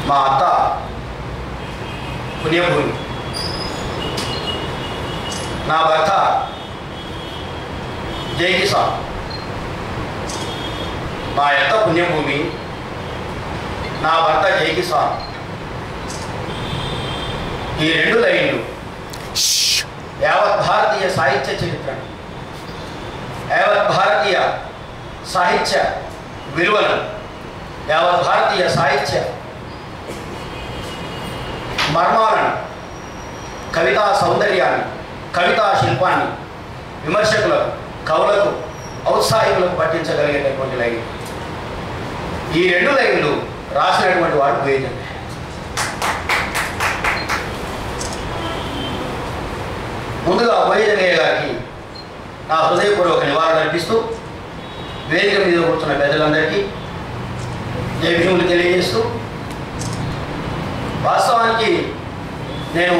మా అత్త పుణ్యభూమి, నా భర్త జై కిసాన్. మా అత్త పుణ్యభూమి, నా భర్త జై కిసాన్. ఈ రెండు లైన్లు యావత్ భారతీయ సాహిత్య చరిత్రను, యావత్ భారతీయ సాహిత్య విలువలను, యావత్ భారతీయ సాహిత్య మర్మాలను, కవితా సౌందర్యాన్ని, కవితా శిల్పాన్ని విమర్శకులకు, కవులకు, ఔత్సాహికులకు పట్టించగలిగేటటువంటి లైన్. ఈ రెండు లైన్లు రాసినటువంటి వాడు బోయజంగయ్య. ముందుగా బోయజంగయ్య గారికి నా హృదయపూర్వక నివాళులు అర్పిస్తూ వేదిక మీద కూర్చున్న పెద్దలందరికీ జై భీములు తెలియజేస్తూ, వాస్తవానికి నేను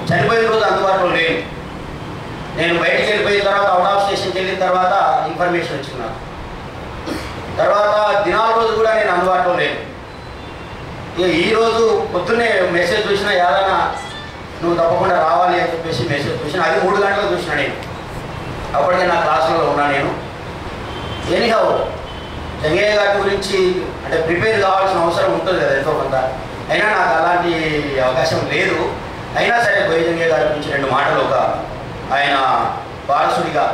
చనిపోయిన రోజు అందుబాటులో లేను. నేను బయటికి వెళ్ళిపోయిన తర్వాత, అవుట్ ఆఫ్ స్టేషన్కి వెళ్ళిన తర్వాత ఇన్ఫర్మేషన్ వచ్చింది నాకు. తర్వాత దినాల రోజు కూడా నేను అందుబాటులో లేను. ఇక ఈరోజు పొద్దున్నే మెసేజ్ చూసినా, ఏదైనా నువ్వు తప్పకుండా రావాలి అని చెప్పేసి మెసేజ్ చూసినా, అది 3 గంటలకు చూసినా నేను. అప్పటికే నా క్లాసులో ఉన్నా నేను. ఎనీహౌ జంగయ్య గారి గురించి అంటే ప్రిపేర్ కావాల్సిన అవసరం ఉంటుంది కదా ఎంతో కొంత. అయినా నాకు అలాంటి అవకాశం లేదు. అయినా సరే బోయజంగయ్య గారి గురించి 2 మాటలు ఒక ఆయన వారసుడిగా,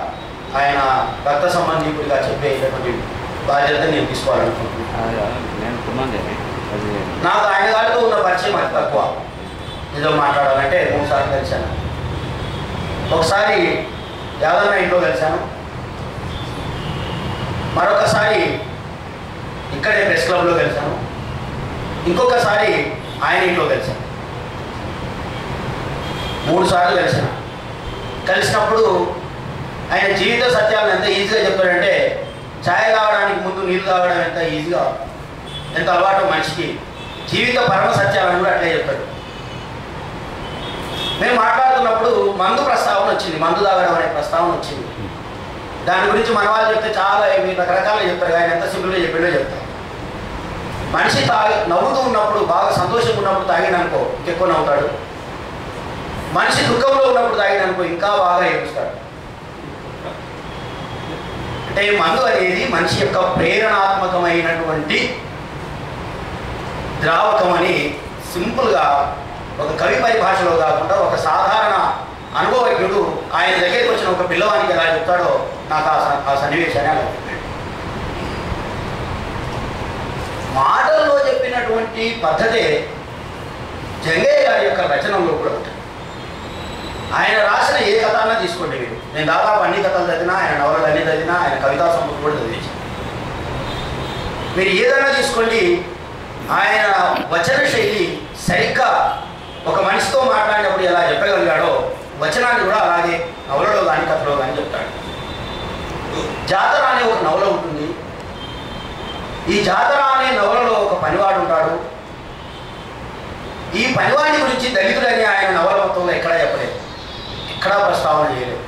ఆయన రక్త సంబంధికుడిగా చెప్పేటటువంటి బాధ్యత నేను తీసుకోవాలనుకుంటున్నాను. నాకు ఆయన గారితో ఉన్న పరిచయం అతి తక్కువ. నిజం మాట్లాడాలంటే 3 సార్లు కలిశాను. ఒకసారి యాదన్న ఇంట్లో కలిశాను, మరొకసారి ఇక్కడే ప్రెస్ క్లబ్లో కలిశాను, ఇంకొకసారి ఆయన ఇంట్లో కలిశాను. 3 సార్లు కలిశాను. కలిసినప్పుడు ఆయన జీవిత సత్యాలను ఎంత ఈజీగా చెప్తాడంటే, ఛాయ్ తాగడానికి ముందు నీళ్ళు తాగడం ఎంత ఈజీగా, ఎంత అలవాటు మనిషికి, జీవిత పరమ సత్యాలను కూడా అట్లే చెప్తాడు. మేము మాట్లాడుతున్నప్పుడు మందు ప్రస్తావన వచ్చింది, మందు తాగడం అనే ప్రస్తావన వచ్చింది. దాని గురించి మన వాళ్ళు చెప్తే చాలా రకరకాలుగా చెప్తారు, ఆయన ఎంత సింపుల్గా చెప్పాడో చెప్తారు. మనిషి నవ్వుతూ ఉన్నప్పుడు, బాగా సంతోషంగా ఉన్నప్పుడు తాగిననుకో ఇంకెక్కువ నవ్వుతాడు. మనిషి దుఃఖంలో ఉన్నప్పుడు తాగిననుకో ఇంకా బాగా ఏడుస్తాడు. అంటే మందు అనేది మనిషి యొక్క ప్రేరణాత్మకమైనటువంటి ద్రావకం అని సింపుల్గా ఒక కవి పరిభాషలో కాకుండా ఒక సాధారణ అనుభవజ్ఞుడు ఆయన దగ్గరికి వచ్చిన ఒక పిల్లవానికి ఎలా చెప్తాడో నాకు ఆ సన్నివేశాన్ని అలా చెప్పాడు. మాటల్లో చెప్పినటువంటి పద్ధతే జంగయ్య గారి యొక్క రచనలో కూడా ఉంటుంది. ఆయన రాసిన ఏ కథ అన్నా తీసుకోండి మీరు, నేను దాదాపు అన్ని కథలు చదివినా, ఆయన నవలలు అన్ని చదివినా, ఆయన కవితా సంపద కూడా చదివించాను. మీరు ఏదైనా తీసుకోండి, ఆయన వచన శైలి సరిగ్గా ఒక మనిషితో మాట్లాడినప్పుడు ఎలా చెప్పగలిగాడో వచనాన్ని కూడా అలాగే నవలలో కానీ కథలో కానీ చెప్తాడు. జాతర అనే ఒక నవల ఉంటుంది. ఈ జాతర అనే నవలలో ఒక పనివాడు ఉంటాడు. ఈ పనివాడి గురించి దళితుడని ఆయన నవల మొత్తంలో ఎక్కడా చెప్పలేదు, ఎక్కడా ప్రస్తావన చేయలేదు.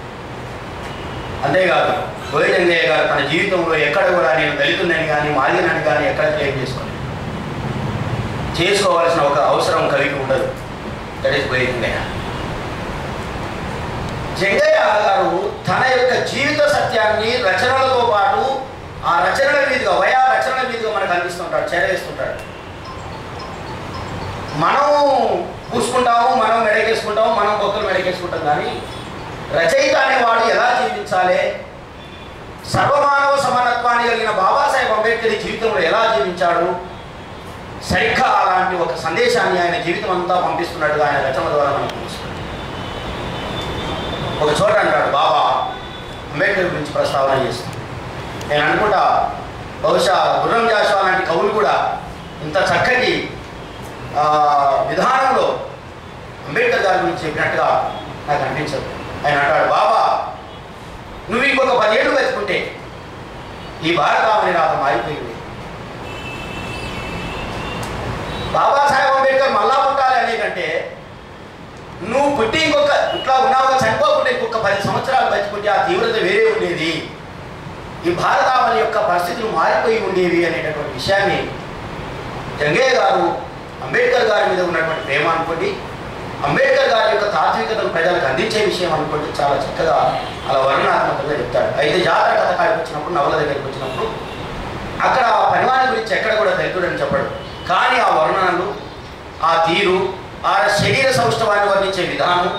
అంతేకాదు బోయజంగయ్య గారు తన జీవితంలో ఎక్కడ కూడా నేను దళితుడని కానీ మాదిగనని కానీ ఎక్కడ క్లెయిమ్ చేసుకోవాల్సిన ఒక అవసరం కవికి ఉండదు. That is బోయజంగయ్య. జంగయ్య గారు తన యొక్క జీవిత సత్యాన్ని రచనలతో పాటు ఆ రచనల మీదుగా, రచనల మీదుగా మనకు అందిస్తుంటాడు, చేరవేస్తుంటాడు. మనం పూసుకుంటాము, మనం మెడకేసుకుంటాము, మనం భక్తులు మెడకేసుకుంటాం. కానీ రచయిత అనేవాడు ఎలా జీవించాలి, సర్వమానవ సమానత్వాన్ని కలిగిన బాబాసాహెబ్ అంబేద్కర్ జీవితంలో ఎలా జీవించాడు, సరిగ్గా అలాంటి ఒక సందేశాన్ని ఆయన జీవితం అంతా పంపిస్తున్నట్టుగా ఆయన రచనల ద్వారా మనకు తెలుస్తుంది. ఒక చోట అంటాడు, బాబా అంబేద్కర్ గురించి ప్రస్తావన చేస్తుంది. నేను అనుకుంటా బహుశా గుర్రం జాషువా లాంటి కవులు కూడా ఇంత చక్కటి విధానంలో అంబేద్కర్ గారి గురించి చెప్పినట్టుగా నాకు అనిపించదు. ఆయన అంటాడు, బాబా నువ్వు ఇంకొక 10 ఏళ్ళు బతుకుంటే ఈ భారతావని రాత మారిపోయింది. బాబాసాహెబ్ అంబేద్కర్ మళ్ళా పుట్టాలి అనే కంటే నువ్వు పుట్టి ఇంకొక ఇట్లా ఉన్నావుగా చనిపోకుండా ఇంకొక 10 సంవత్సరాలు బతుకుంటే ఆ తీవ్రత వేరే ఉండేది, ఈ భారతావని యొక్క పరిస్థితులు మారిపోయి ఉండేవి అనేటటువంటి విషయాన్ని జంగయ్య గారు అంబేద్కర్ గారి మీద ఉన్నటువంటి ప్రేమ అనుకోండి, అంబేద్కర్ గారి యొక్క తాత్వికతను ప్రజలకు అందించే విషయం అనుకోండి, చాలా చక్కగా అలా వర్ణనాత్మకంగా చెప్తాడు. అయితే జాతర కథ కాడికి వచ్చినప్పుడు, నవల దగ్గరికి వచ్చినప్పుడు అక్కడ పనివాని గురించి ఎక్కడ కూడా దళితుడని చెప్పడు. కానీ ఆ వర్ణనలు, ఆ తీరు, ఆ శరీర సౌష్ఠవాన్ని వర్ణించే విధానం,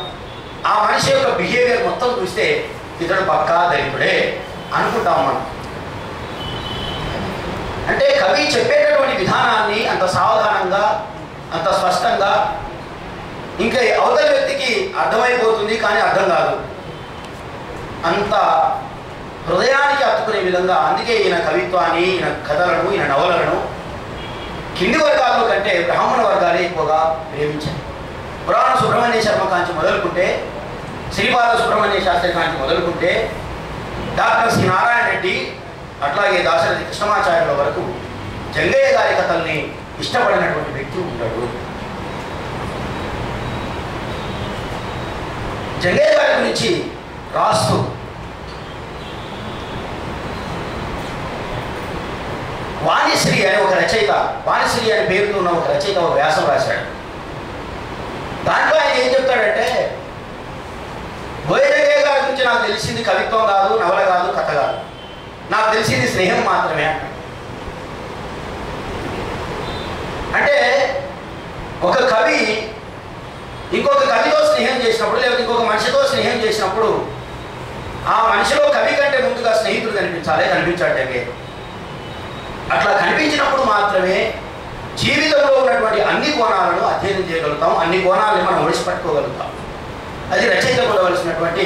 ఆ మనిషి యొక్క బిహేవియర్ మొత్తం చూస్తే ఇతడు పక్కా దళితుడే అనుకుంటాం మనం. అంటే కవి చెప్పేటటువంటి విధానాన్ని అంత సావధానంగా, అంత స్పష్టంగా, ఇంకా అవతల వ్యక్తికి అర్థమైపోతుంది కానీ అర్థం కాదు, అంత హృదయానికి హత్తుకునే విధంగా. అందుకే ఈయన కవిత్వాన్ని, ఈయన కథలను, ఈయన నవలను కింది వర్గాల్లో కంటే బ్రాహ్మణ వర్గాలే ఎక్కువగా ప్రేమించారు. పురాణ సుబ్రహ్మణ్య శర్మ కాంచి మొదలుకుంటే, శ్రీపాద సుబ్రహ్మణ్య శాస్త్రి కాంచి మొదలుకుంటే, డాక్టర్ సి నారాయణ రెడ్డి, అట్లాగే దాశరథి కృష్ణమాచార్యుల వరకు జంగయ్య గారి కథల్ని ఇష్టపడినటువంటి వ్యక్తి ఉంటాడు. జంగయ్య గారి గురించి రాస్తూ వాణిశ్రీ అనే ఒక రచయిత, వాణిశ్రీ అనే పేరుతో ఉన్న ఒక రచయిత ఒక వ్యాసం రాశాడు. దాంట్లో ఆయన ఏం చెప్తాడంటే, బోయ జంగయ్య గారి గురించి నాకు తెలిసింది కవిత్వం కాదు, నవల కాదు, కథ కాదు, నాకు తెలిసింది స్నేహం మాత్రమే అంటాడు. అంటే ఒక కవి ఇంకొక కవితో స్నేహం చేసినప్పుడు, లేకపోతే ఇంకొక మనిషితో స్నేహం చేసినప్పుడు ఆ మనిషిలో కవి కంటే ముందుగా స్నేహితుడు కనిపించాడు జంగయ్య. అట్లా కనిపించినప్పుడు మాత్రమే జీవితంలో ఉన్నటువంటి అన్ని కోణాలను అధ్యయనం చేయగలుగుతాం, అన్ని కోణాలను మనం ఒడిసిపట్టుకోగలుగుతాం. అది రచయితకు ఉండవలసినటువంటి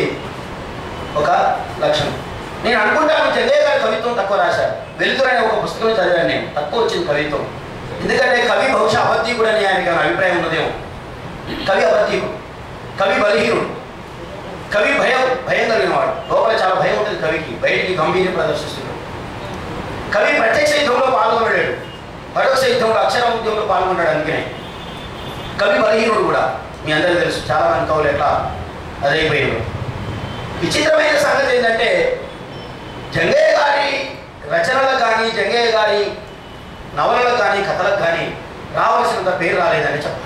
ఒక లక్షణం. నేను అనుకుంటాను జంగయ్య గారి కవిత్వం తక్కువ రాశారు. వెలుతురు అనే ఒక పుస్తకం చదివాను నేను, తక్కువ వచ్చింది కవిత్వం. ఎందుకంటే కవి బహుశా అబద్ధీకుడు అని ఆయనకి అభిప్రాయం ఉన్నదేమో. కవి అబద్ధీకుడు, కవి బలహీనుడు, కవి భయం కలిగినవాడు. లోపల చాలా భయం ఉంటుంది కవికి, బయటికి గంభీర్యం ప్రదర్శిస్తున్నాడు. కవి ప్రత్యక్ష యుద్ధంలో పాల్గొనలేడు, పరోక్ష యుద్ధంలో అక్షర ఉద్యమంలో పాల్గొన్నాడు. అందుకనే కవి బలహీనుడు కూడా. మీ అందరికీ తెలుసు, చాలా మంది కవులు ఎట్లా అదైపోయినాడు. విచిత్రమైన సంగతి ఏంటంటే, జంగయ్య గారి రచనలకు కానీ, జంగయ్య గారి నవలలకు కానీ, కథలకు కానీ రావాల్సినంత పేరు రాలేదని చెప్పాలి.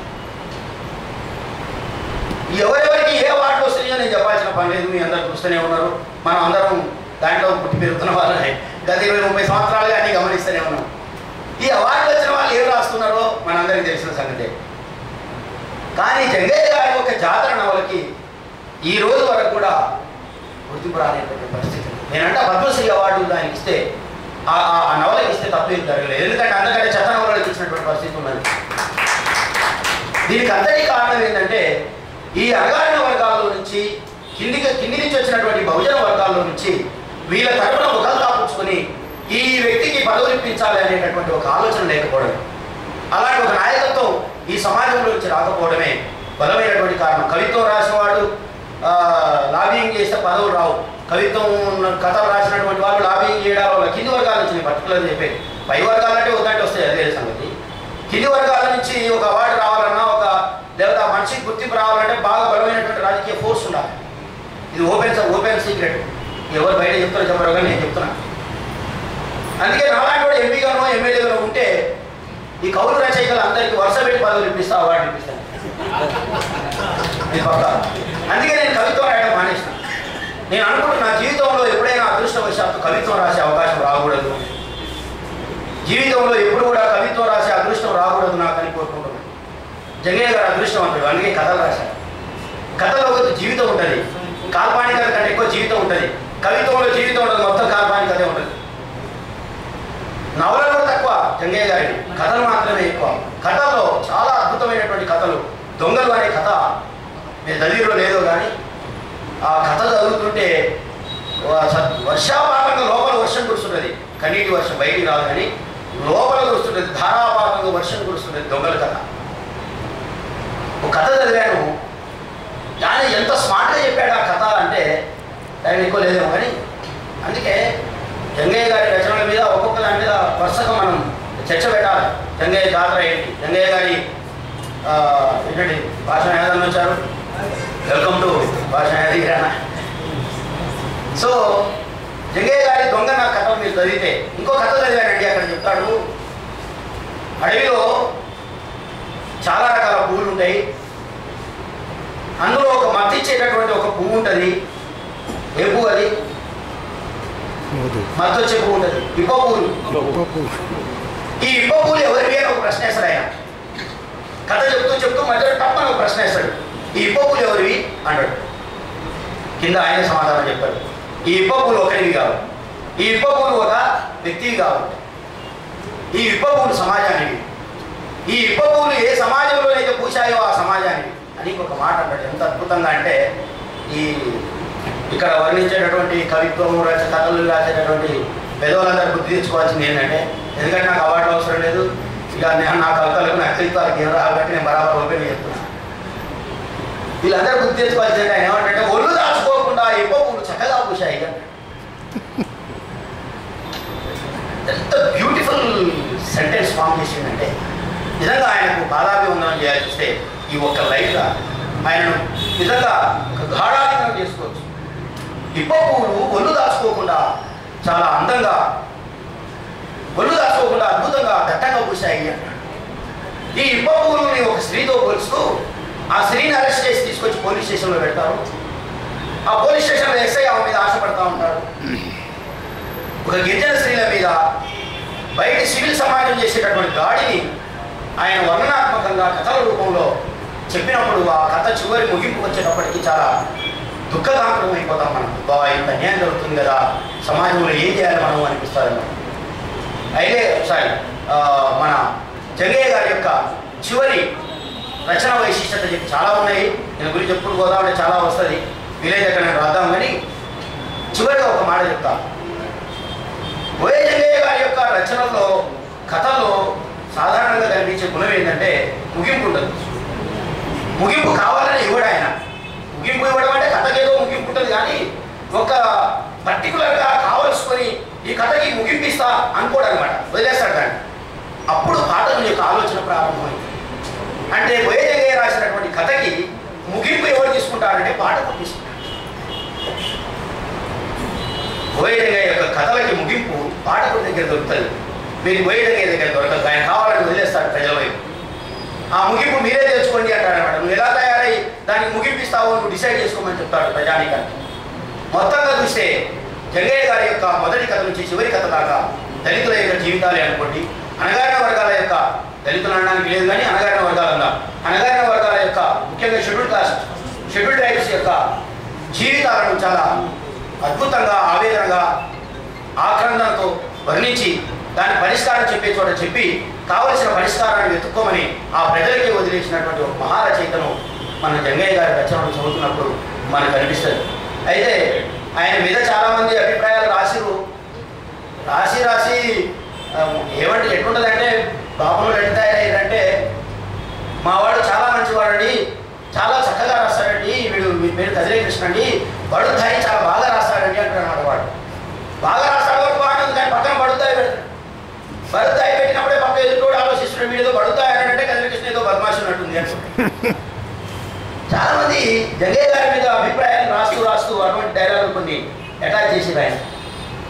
ఎవరెవరికి ఏ అవార్డు వస్తున్నాయో నేను చెప్పాల్సిన పని లేదు, మీ అందరు చూస్తూనే ఉన్నారు. మనం అందరం దాంట్లో పుట్టి పెరుగుతున్న వాళ్ళనే, గత 20-30 సంవత్సరాలుగా అన్ని గమనిస్తూనే ఉన్నాం. ఈ అవార్డు వచ్చిన వాళ్ళు ఏం రాస్తున్నారో మనందరికీ తెలిసిన సంగతే. కానీ జంగయ్య గారి ఒక జాతర నవలకి ఈ రోజు వరకు కూడా గుర్తింపు రానేటువంటి పరిస్థితి. నేనంటే పద్మశ్రీ అవార్డు దానికి ఇస్తే, ఆ నవలకి ఇస్తే తప్పు ఏం జరగలేదు. ఎందుకంటే అంతకంటే చెత్త నవలకి ఇచ్చినటువంటి పరిస్థితి ఉన్నది. దీనికి అంతటి కారణం ఏంటంటే, ఈ అణగారిన వర్గాల్లో నుంచి కింది నుంచి వచ్చినటువంటి బహుజన వర్గాల్లో నుంచి వీళ్ళ తరపున ముఖం కాపుచ్చుకొని ఈ వ్యక్తికి పదవులు ఇప్పించాలి అనేటటువంటి ఒక ఆలోచన లేకపోవడమే, అలాంటి ఒక నాయకత్వం ఈ సమాజంలో నుంచి రాకపోవడమే బలమైనటువంటి కారణం. కవిత్వం రాసినవాడు లాబింగ్ చేస్తే పదవులు రావు. కవిత్వం కథలు రాసినటువంటి వాళ్ళు లాబింగ్ చేయడం వల్ల కింది వర్గాల నుంచి పర్టికులర్ చెప్పేది, పై వర్గాలంటే వద్దంటే వస్తాయి, అదే సంగతి. కింది వర్గాల నుంచి ఒక అవార్డు రావాలన్నా, ఒక లేదా మనిషికి గుర్తింపు రావాలంటే బాగా బలమైనటువంటి రాజకీయ ఫోర్స్ ఉండాలి. ఇది ఓపెన్ సీక్రెట్, ఎవరు బయట చెప్తారో చెప్పరు కానీ నేను చెప్తున్నా. అందుకే నాలాంటి కూడా ఎంపీగానో ఎమ్మెల్యేగానో ఉంటే ఈ కవులు రచయితలు అందరికీ వరుస పెట్టి పదవులు ఇప్పిస్తా, అవార్డు ఇప్పిస్తాను పక్క. అందుకే నేను కవిత్వం రాయడం మానేసిన. నేను అనుకుంటున్నా జీవితంలో ఎప్పుడైనా అదృష్టవశాత్తు కవిత్వం రాసే అవకాశం రాకూడదు, జీవితంలో ఎప్పుడు కూడా కవిత్వం రాసే అదృష్టం రాకూడదు నాకు అని కోరుకుంటున్నాను. జంగయ్య గారు అదృష్టవంతుడు, అందుకే కథలు రాశారు. కథలో జీవితం ఉంటుంది, కాల్పానికత కంటే ఎక్కువ జీవితం ఉంటుంది. కవిత్వంలో జీవితం ఉండదు, మొత్తం కాల్పానికతే ఉంటుంది. నవలలు కూడా తక్కువ జంగయ్య గారి, కథలు మాత్రమే ఎక్కువ. కథల్లో చాలా అద్భుతమైనటువంటి కథలు. దొంగలు అనే కథ మీరు చదివిలో లేదో కానీ, ఆ కథ చదువుతుంటే వర్షాపాతంగా లోపల వర్షం కురుస్తుంటుంది, కన్నీటి వర్షం బయటికి రాదు కానీ లోపల కురుస్తుంటుంది, ధారాపాతంగా వర్షం కురుస్తుంటుంది దొంగల కథ. ఒక కథ చదివాను, కానీ ఎంత స్మార్ట్గా చెప్పాడు ఆ కథ అంటే టైం ఎక్కువ లేదేమో కానీ. అందుకే జంగయ్య గారి రచనల మీద ఒక్కొక్క దాని మీద వరుసగా మనం చర్చ పెట్టాలి. జంగయ్య జాతర ఏంటి, జంగయ్య గారి ఏంటండి భాషణ ఏదన్నా వచ్చారు, వెల్కమ్ టు భాషణ ఏది. సో జంగయ్య గారి దొంగ నా కథ మీరు చదివితే, ఇంకో కథ చదివానండి, అక్కడ చెప్తాడు అడవిలో చాలా రకాల పువ్వులు ఉంటాయి. అందులో ఒక మత్తి ఇచ్చేటటువంటి ఒక పువ్వు ఉంటుంది. ఏ పువ్వు అది? మత్తు వచ్చే పువ్వు ఉంటుంది. ఇప్ప పువ్వులు. ఈ ఇప్ప పువ్వులు ఎవరివి అని ఒక ప్రశ్న వేస్తాడు ఆయన. కథ చెప్తూ మధ్యలో తప్పని ఒక ప్రశ్న వేస్తాడు. ఈ ఇప్ప పువ్వులు ఎవరివి అంటాడు. కింద ఆయన సమాధానం చెప్పాడు. ఈ ఇప్ప పువ్వులు ఒకరివి కావు, ఈ ఇప్ప పువ్వులు ఒక వ్యక్తివి కావు, ఈ ఇప్ప పువ్వులు సమాజానికి, ఈ ఇప్ప పువ్వులు ఏ సమాజంలో అయితే పూసాయో ఆ సమాజానికి అని ఒక మాట అంటాడు. ఎంత అద్భుతంగా అంటే ఈ ఇక్కడ వర్ణించేటటువంటి కవిత్వం కథలు రాసేటటువంటి పెదవులందరూ బుద్ధి తెచ్చుకోవాల్సింది ఏంటంటే, ఎందుకంటే నాకు అవార్డు అవసరం లేదు, ఇక నా కవితలకు నా కవిత్వాలకు ఏం రాబట్టి నేను బరాబర్ ఓపెన్ చెప్తున్నాను. వీళ్ళందరూ బుద్ధి తెచ్చుకోవాల్సింది ఆయన ఏమంటే, ఒళ్ళు దాచుకోకుండా ఇప్ప పువ్వులు చక్కగా పూసాయి. ఎంత బ్యూటిఫుల్ సెంటెన్స్ ఫామ్ చేసిందంటే, నిజంగా ఆయనకు పాదాభివందనం చేయాల్సి వస్తే ఈ ఒక్క లైఫ్గా ఆయనను నిజంగా ఒక గాఢాలింగనం చేసుకోవచ్చు. ఇప్ప పువ్వులు ఒళ్ళు దాచుకోకుండా చాలా అందంగా, ఒళ్ళు దాచుకోకుండా అద్భుతంగా దట్టంగా పూసాయి అన్నాడు. ఈ ఇప్ప పువ్వులని ఒక స్త్రీతో పోలుస్తూ ఆ స్త్రీని అరెస్ట్ చేసి తీసుకొచ్చి పోలీస్ స్టేషన్లో పెడతారు. ఆ పోలీస్ స్టేషన్లో ఎస్ఐ ఆమె మీద ఆశపడతా ఉంటాడు. ఒక గిరిజన స్త్రీల మీద బయట సివిల్ సమాజం చేసేటటువంటి దాడిని ఆయన వర్ణనాత్మకంగా కథల రూపంలో చెప్పినప్పుడు ఆ కథ చివరి ముగింపు వచ్చేటప్పటికి చాలా దుఃఖదాంకరం అయిపోతాం మనం. బాగా ఇంత అన్యాయం జరుగుతుంది కదా, సమాజంలో ఏం చేయాలి మనం అనిపిస్తుంది. అయితే ఒకసారి మన జంగయ్య గారి యొక్క చివరి రచన వైశిష్టత చెప్పి చాలా ఉన్నాయి. నేను గురించి చెప్పుకుంటూ పోదామంటే చాలా వస్తుంది, వీలైతే అక్కడ నేను రాద్దాం. కానీ చివరిగా ఒక మాట చెప్తాను. ఓయే జంగయ్య గారి యొక్క రచనల్లో కథల్లో సాధారణంగా కనిపించే గుణం ఏంటంటే ముగింపు ఉంటుంది. ముగింపు కావాలని ఇవ్వడు ఆయన. ముగింపు ఇవ్వడం అంటే కథకేదో ముగింపు ఉంటుంది, కానీ ఒక పర్టికులర్గా కావలసుకొని ఈ కథకి ముగింపిస్తా అనుకోడు అనమాట, వదిలేస్తాడు దాన్ని. అప్పుడు పాఠకుల యొక్క ఆలోచన ప్రారంభమైంది. అంటే ఓయే జంగయ్య రాసినటువంటి కథకి ముగింపు ఎవరు తీసుకుంటారంటే పాఠకులు తీసుకుంటారు. ఓయే జంగయ్య యొక్క కథలకి ముగింపు పాఠకుల దగ్గర దొరుకుతుంది, మీరు ఓయే జంగయ్య దగ్గర దొరకదు. ఆయన కావాలని వదిలేస్తాడు ప్రజల వైపు. ఆ ముగింపు మీరే తెచ్చుకోండి అంటాడు అనమాట. నువ్వు ఎలా తయారై దానికి ముగింపిస్తావో నువ్వు డిసైడ్ చేసుకోమని చెప్తాడు ప్రజానికానికి. మొత్తంగా చూస్తే జంగయ్య గారి యొక్క మొదటి కథ నుంచి చివరి కథ దాకా దళితుల యొక్క జీవితాలే అనుకోండి. అణగారిన వర్గాల యొక్క, దళితులు అనడానికి లేదు కానీ అణగారిన వర్గాలన్నా, అణగారిన వర్గాల యొక్క ముఖ్యంగా షెడ్యూల్ ట్రైబ్స్ యొక్క జీవితాలను చాలా అద్భుతంగా, ఆవేదనగా, ఆక్రందనతో వర్ణించి దాని పరిష్కారం చెప్పే చోట చెప్పి కావలసిన పరిష్కారాన్ని వెతుక్కోమని ఆ ప్రజలకే వదిలేసినటువంటి ఒక మహారచయితను మన జంగయ్య గారి రచనలు చదువుతున్నప్పుడు మనకు అనిపిస్తుంది. అయితే ఆయన మీద చాలామంది అభిప్రాయాలు రాసి ఏమంటే ఎట్లుంటుందంటే, బాబులు ఎట్లా తయారయ్యారంటే, మావాడు చాలా మంచివాడండి, చాలా చక్కగా రాస్తాడండి, మీ పేరు కదిరే కృష్ణ అండి, బడుతాయి చాలా బాగా రాస్తాడండి అంటాడు అన్నమాట. వాడు బాగా రాస్తాడు వరకు బాగుంటుంది, కానీ పక్కన బడుతాయి పెడతాడు. బడుతాయి పెట్టినప్పుడే పక్క ఎదురు ఆలోచిస్తున్నాడు, వీడితో బడుతాయి అంటే కదిరే కృష్ణ ఏదో బద్మాషి ఉన్నట్టుంది అనుకుంటాడు. చాలా మంది జంగయ్య గారి మీద అభిప్రాయాలు రాస్తూ అటువంటి డైలాగులు కొన్ని అటాచ్ చేసి ఆయన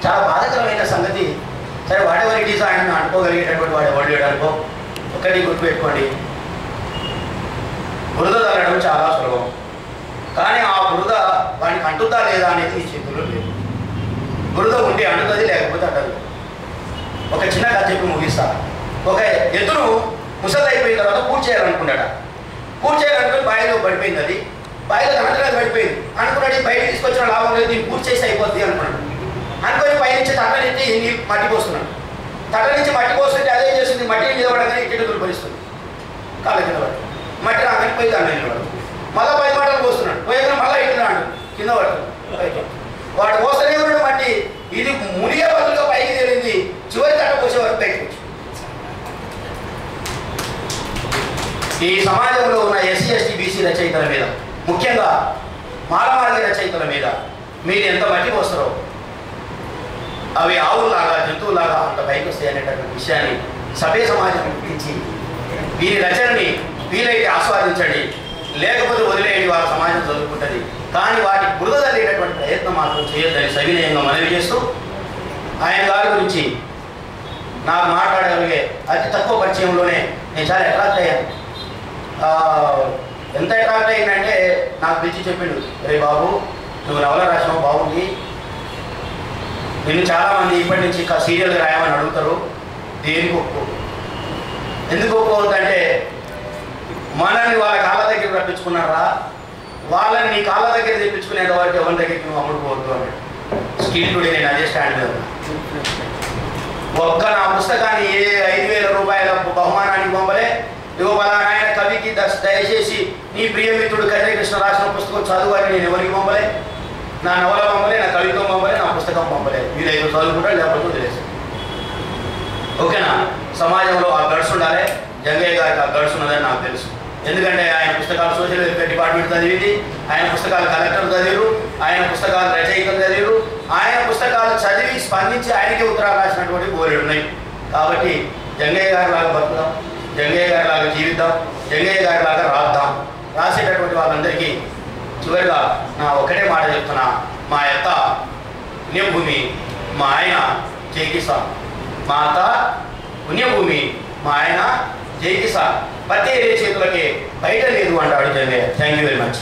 చాలా బాధాకరమైన సంగతి. సరే వాడెవర్ ఇట్ ఈస్, ఆయన అనుకోగలిగేటటువంటి వాడు ఎవరు లేడు అనుకో. ఒకటి గుర్తుపెట్టుకోండి, బురద తగ్గడం చాలా సులభం, కానీ ఆ బురద వాడికి అంటుద్దా లేదా అనేది నీ చేతుల్లో లేదు. బురద ఉంటే అంటుతుంది, లేకపోతే అంటదు. ఒక చిన్న కథ చెప్పి ముగిస్తా. ఒక ఎద్దును ముసలి అయిపోయిన తర్వాత పూర్తి చేయాలనుకున్నాడు. పూర్తి చేయాలనుకుని బాయిలో పడిపోయింది. అది బాయిలో తనంతరం పడిపోయింది. అనుకున్నాడు బయట తీసుకొచ్చిన లాభం లేదు, దీన్ని పూర్తి చేసి అయిపోద్ది అనుకున్నాడు. అనుకొని పైనుంచి తట్ట నుంచి మట్టి పోస్తున్నాడు. తట్ట నుంచి మట్టి పోస్తుంటే అదే చేస్తుంది, మట్టి మీద పడగానే ఇటు దుర్పరిస్తుంది, కాళ్ళ కింద పడుతుంది. మట్టి రాగానే పోయి దాని నిలబడు. మళ్ళీ 10 మాటలు పోస్తున్నాడు, పోయాక మళ్ళీ ఇటు రాడు, కింద పడుతుంది. వాడు పోస్తనే ఉన్నాడు మట్టి, ఇది మునిగే బదులుగా పైకి తేలింది. చివరి తట్ట పోసే వరకు పైకి వచ్చి ఈ సమాజంలో ఉన్న ఎస్సీ ఎస్టీ బీసీ రచయితల మీద, ముఖ్యంగా మాలమార్గ రచయితల మీద మీరు ఎంత మట్టి పోస్తారో అవి ఆవుల్లాగా, జంతువులాగా అంత పైకి వస్తాయి అనేటటువంటి విషయాన్ని సభ్య సమాజం గురించి వీరి రచనని వీలైతే ఆస్వాదించండి, లేకపోతే వదిలేయండి, వాళ్ళ సమాజం చదువుకుంటుంది. కానీ వాటికి బురద తల్లేటటువంటి ప్రయత్నం మాత్రం చేయొద్దని సవినయంగా మనవి చేస్తూ, ఆయన గారి గురించి నాకు మాట్లాడగలిగే అతి తక్కువ పరిచయంలోనే నేను చాలా అట్రాక్ట్ అయ్యాను. ఎంత అట్రాక్ట్ అయిందంటే నాకు పిలిచి చెప్పిండు, రే బాబు నువ్వు నవల రాసినావు బాగుంది, నిన్ను చాలామంది ఇప్పటి నుంచి సీరియల్గా రాయమని అడుగుతారు, దేనికి ఒప్పుకో. ఎందుకు ఒప్పుకోవద్దంటే మనల్ని వాళ్ళ కాళ్ళ దగ్గర రప్పించుకున్నారా, వాళ్ళని నీ కాళ్ళ దగ్గర తెప్పించుకునేంత వరకు ఎవరి దగ్గరికి నువ్వు అమ్ముడుకోవద్దు అన్నాడు. స్టిల్ టుడే నేను అదే స్టాండ్ మీద ఉన్నా. ఒక్క నా పుస్తకాన్ని 5,000 రూపాయల బహుమానానికి పంపలే. ఇగో పలానా ఆయన కవికి దయచేసి నీ ప్రియమిత్రుడు కళ్యాణ కృష్ణ రాసిన పుస్తకం చదువు అని నేను ఎవరికి పంపలే. నా నవల పంపలే, నా కవిత్వం పంపలే, నా పుస్తకం పంపలే. మీరు ఏదో చదువుకుంటా లేకపోతే వదిలేసి. ఓకేనా? సమాజంలో ఆ గడ్స్ ఉండాలి. జంగయ్య గారికి ఆ గడ్స్ ఉన్నదని నాకు తెలుసు. ఎందుకంటే ఆయన పుస్తకాలు సోషల్ వెల్ఫేర్ డిపార్ట్మెంట్ చదివింది, ఆయన పుస్తకాలు కలెక్టర్ చదివారు, ఆయన పుస్తకాలు రచయితలు చదివారు, ఆయన పుస్తకాలు చదివి స్పందించి ఆయనకే ఉత్తరాలు రాసినటువంటి బోలెడు ఉన్నాయి. కాబట్టి జంగయ్య గారి లాగా బతుకుదాం, జంగయ్య గారి లాగా జీవిద్దాం, జంగయ్య గారి లాగా రాద్దాం. రాసేటటువంటి వాళ్ళందరికీ చివరిగా నా ఒకటే మాట చెప్తున్నా, మా అత్త పుణ్యభూమి, మా ఆయన జై కిసాన్. మా అత్త పుణ్యభూమి, మా ఆయన జై కిసాన్. పత్తి చేతులకే బయట లేదు అంటాడు Jangaiah. Thank you very much.